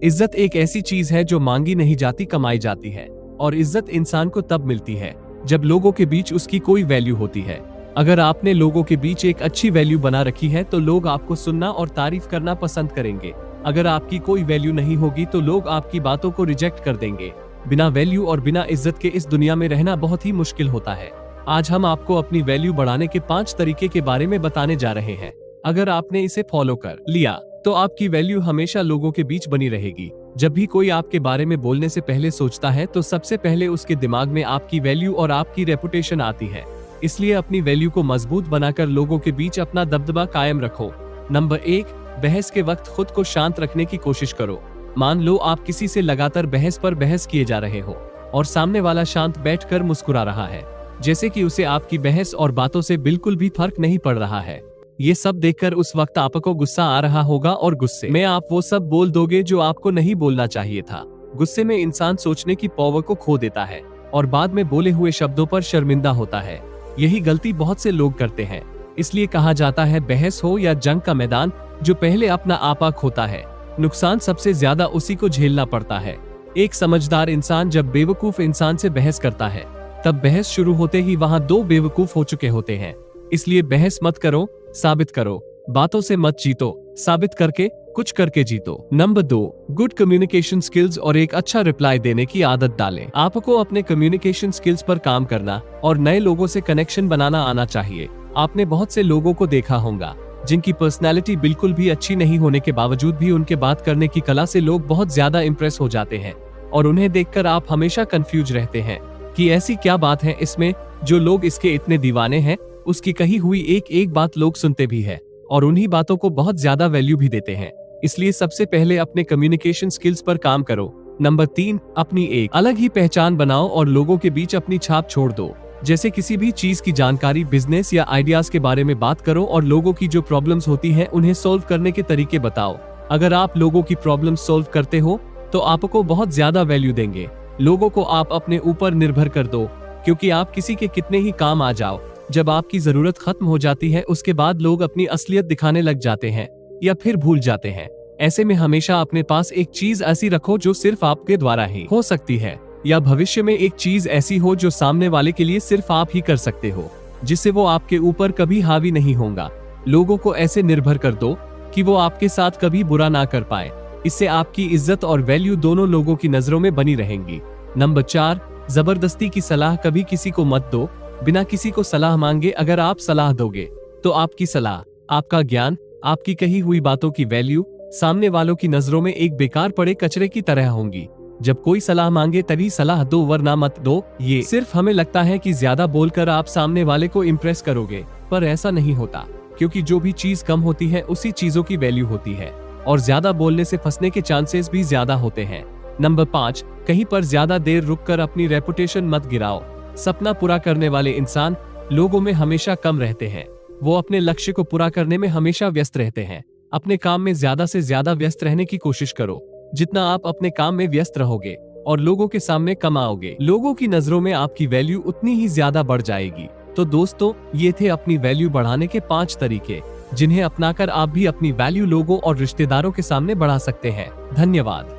इज्जत एक ऐसी चीज है जो मांगी नहीं जाती, कमाई जाती है। और इज्जत इंसान को तब मिलती है जब लोगों के बीच उसकी कोई वैल्यू होती है। अगर आपने लोगों के बीच एक अच्छी वैल्यू बना रखी है तो लोग आपको सुनना और तारीफ करना पसंद करेंगे। अगर आपकी कोई वैल्यू नहीं होगी तो लोग आपकी बातों को रिजेक्ट कर देंगे। बिना वैल्यू और बिना इज्जत के इस दुनिया में रहना बहुत ही मुश्किल होता है। आज हम आपको अपनी वैल्यू बढ़ाने के 5 तरीके के बारे में बताने जा रहे हैं। अगर आपने इसे फॉलो कर लिया तो आपकी वैल्यू हमेशा लोगों के बीच बनी रहेगी। जब भी कोई आपके बारे में बोलने से पहले सोचता है तो सबसे पहले उसके दिमाग में आपकी वैल्यू और आपकी रेपुटेशन आती है। इसलिए अपनी वैल्यू को मजबूत बनाकर लोगों के बीच अपना दबदबा कायम रखो। नंबर 1, बहस के वक्त खुद को शांत रखने की कोशिश करो। मान लो आप किसी से लगातार बहस पर बहस किए जा रहे हो और सामने वाला शांत बैठकर मुस्कुरा रहा है, जैसे कि उसे आपकी बहस और बातों से बिल्कुल भी फर्क नहीं पड़ रहा है। ये सब देखकर उस वक्त आपको गुस्सा आ रहा होगा और गुस्से में आप वो सब बोल दोगे जो आपको नहीं बोलना चाहिए था। गुस्से में इंसान सोचने की पावर को खो देता है और बाद में बोले हुए शब्दों पर शर्मिंदा होता है। यही गलती बहुत से लोग करते हैं। इसलिए कहा जाता है, बहस हो या जंग का मैदान, जो पहले अपना आपा खोता है, नुकसान सबसे ज्यादा उसी को झेलना पड़ता है। एक समझदार इंसान जब बेवकूफ इंसान से बहस करता है तब बहस शुरू होते ही वहाँ 2 बेवकूफ हो चुके होते हैं। इसलिए बहस मत करो, साबित करो। बातों से मत जीतो, साबित करके कुछ करके जीतो। नंबर 2, गुड कम्युनिकेशन स्किल्स और एक अच्छा रिप्लाई देने की आदत डालें। आपको अपने कम्युनिकेशन स्किल्स पर काम करना और नए लोगों से कनेक्शन बनाना आना चाहिए। आपने बहुत से लोगों को देखा होगा जिनकी पर्सनैलिटी बिल्कुल भी अच्छी नहीं होने के बावजूद भी उनके बात करने की कला से लोग बहुत ज्यादा इम्प्रेस हो जाते हैं और उन्हें देखकर आप हमेशा कंफ्यूज रहते हैं कि ऐसी क्या बात है इसमें जो लोग इसके इतने दीवाने हैं। उसकी कही हुई एक एक बात लोग सुनते भी है और उन्हीं बातों को बहुत ज्यादा वैल्यू भी देते हैं। इसलिए सबसे पहले अपने कम्युनिकेशन स्किल्स पर काम करो। नंबर 3, अपनी एक अलग ही पहचान बनाओ और लोगों के बीच अपनी छाप छोड़ दो। जैसे किसी भी चीज की जानकारी, बिजनेस या आइडियाज के बारे में बात करो और लोगों की जो प्रॉब्लम्स होती है उन्हें सोल्व करने के तरीके बताओ। अगर आप लोगों की प्रॉब्लम सोल्व करते हो तो आपको बहुत ज्यादा वैल्यू देंगे। लोगों को आप अपने ऊपर निर्भर कर दो, क्योंकि आप किसी के कितने ही काम आ जाओ, जब आपकी जरूरत खत्म हो जाती है उसके बाद लोग अपनी असलियत दिखाने लग जाते हैं या फिर भूल जाते हैं। ऐसे में हमेशा अपने पास एक चीज ऐसी रखो जो सिर्फ आपके द्वारा ही हो सकती है, या भविष्य में एक चीज ऐसी हो जो सामने वाले के लिए सिर्फ आप ही कर सकते हो, जिससे वो आपके ऊपर कभी हावी नहीं होगा। लोगों को ऐसे निर्भर कर दो कि वो आपके साथ कभी बुरा ना कर पाए। इससे आपकी इज्जत और वैल्यू दोनों लोगों की नजरों में बनी रहेंगी। नंबर 4, जबरदस्ती की सलाह कभी किसी को मत दो। बिना किसी को सलाह मांगे अगर आप सलाह दोगे तो आपकी सलाह, आपका ज्ञान, आपकी कही हुई बातों की वैल्यू सामने वालों की नजरों में एक बेकार पड़े कचरे की तरह होंगी। जब कोई सलाह मांगे तभी सलाह दो, वरना मत दो। ये सिर्फ हमें लगता है कि ज्यादा बोलकर आप सामने वाले को इम्प्रेस करोगे, पर ऐसा नहीं होता, क्योंकि जो भी चीज कम होती है उसी चीजों की वैल्यू होती है और ज्यादा बोलने से फंसने के चांसेस भी ज्यादा होते हैं। नंबर 5, कहीं पर ज्यादा देर रुककर अपनी रेपुटेशन मत गिराओ। सपना पूरा करने वाले इंसान लोगों में हमेशा कम रहते हैं। वो अपने लक्ष्य को पूरा करने में हमेशा व्यस्त रहते हैं। अपने काम में ज्यादा से ज्यादा व्यस्त रहने की कोशिश करो। जितना आप अपने काम में व्यस्त रहोगे और लोगों के सामने कम आओगे, लोगों की नजरों में आपकी वैल्यू उतनी ही ज्यादा बढ़ जाएगी। तो दोस्तों, ये थे अपनी वैल्यू बढ़ाने के 5 तरीके, जिन्हें अपनाकर आप भी अपनी वैल्यू लोगों और रिश्तेदारों के सामने बढ़ा सकते हैं। धन्यवाद।